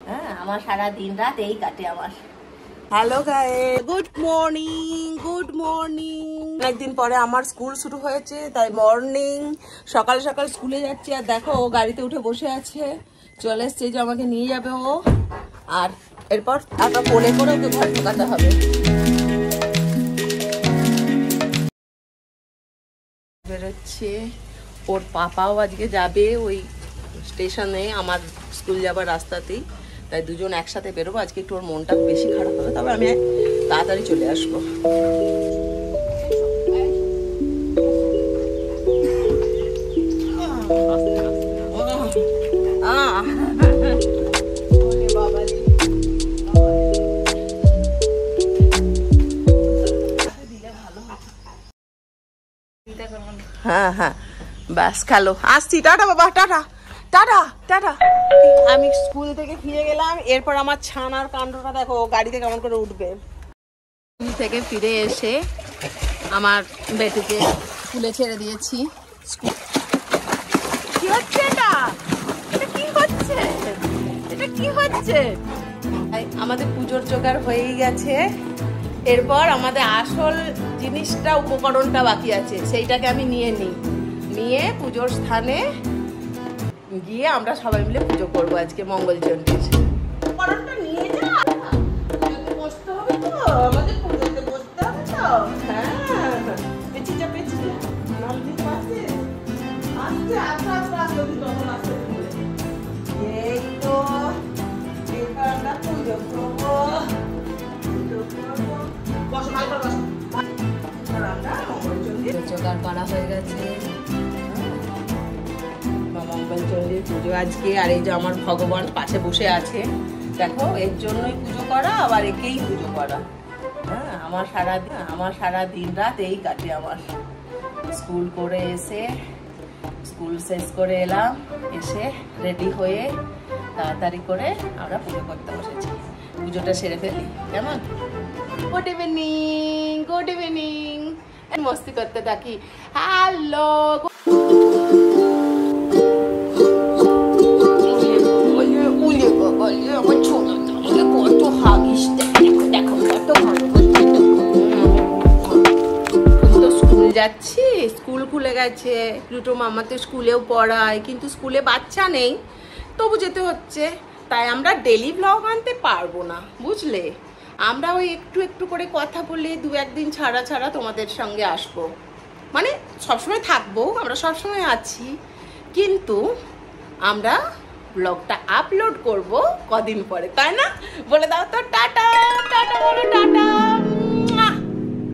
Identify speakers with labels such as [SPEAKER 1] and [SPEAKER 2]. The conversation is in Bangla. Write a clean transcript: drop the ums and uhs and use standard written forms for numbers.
[SPEAKER 1] হ্যাঁ, আমার সারা দিন রাত এই কাটে আমার। Hello guys, good morning. একদিন পরে আমার স্কুল শুরু হয়েছে, তাই মর্নিং সকাল সকাল স্কুলে যাচ্ছি। আর দেখো ও গাড়িতে উঠে বসে আছে, চলে এসছে যে আমাকে নিয়ে যাবে ও। আর এরপর একটা কোলে করে ওকে ঘরে ঢোকাতে হবে। বেরোচ্ছে, ওর পাপাও আজকে যাবে ওই স্টেশনে আমার স্কুল যাবার রাস্তাতেই, তাই দুজন একসাথে বেরোবো। আজকে একটু ওর মনটা বেশি খারাপ হবে, তবে আমি তাড়াতাড়ি চলে আসবো। হ্যাঁ হ্যাঁ, ব্যাস খেলো, আসছি, টাটা বাবা, টাটা টাটা টাটা। আমি স্কুল থেকে ফিরে গেলাম, এরপর আমার ছানার কাণ্ডটা দেখো, গাড়িতে কেমন করে উঠবে। স্কুল থেকে ফিরে এসে আমার বেটিকে স্কুলে ছেড়ে দিয়েছি। কি হচ্ছে এটা? এটা কি হচ্ছে? এটা কি হচ্ছে? আমাদের পুজোর জোগাড় হয়েই গেছে, এরপর আমাদের আসল জিনিসটা, উপকরণটা বাকি আছে, সেইটাকে আমি নিয়ে পুজোর স্থানে গিয়ে আমরা সবাই মিলে পুজো করবো আজকে মঙ্গলচণ্ডীর। উপকরণটা নিয়ে যা, পুজোতে বসতে হবে তো, আমাদের পুজোতে বসতে হবে তো। হ্যাঁ, পেঁচিটা নলদির পাশে আসছে, আসতে তখন আসতে এই তো। এবার আমরা পুজো করবো। জোগাড় করা হয়ে গেছে মঙ্গলচণ্ডীর পুজো আজকে। আর এই যে আমার ভগবান পাশে বসে আছে, দেখো, এর জন্যই পুজো করা, আবার একেই পুজো করা। হ্যাঁ, আমার সারা দিন রাত এই কাটে আমার। স্কুল করে এসে, স্কুল শেষ করে এলাম, এসে রেডি হয়ে তাড়াতাড়ি করে আমরা পুজো করতে বসেছি। পুজোটা সেরে ফেলি, কেমন? Good evening. মস্তি করতে থাকি। হ্যালো, কত হাগিস, দেখো কত ভালো। স্কুল যাচ্ছি, স্কুল খুলে গেছে, প্লুটো মামা তো স্কুলেও পড়ায়, কিন্তু স্কুলে বাচ্চা নেই, তবু যেতে হচ্ছে। তাই আমরা ডেলি ব্লগ আনতে পারবো না, বুঝলে। আমরা ওই একটু একটু করে কথা বলে 2-1 দিন ছাড়া তোমাদের সঙ্গে আসবো, মানে সবসময় থাকবো, আমরা সবসময় আছি, কিন্তু আমরা ব্লগটা আপলোড করব কদিন পরে, তাই না? বলে দাও তো টাটা।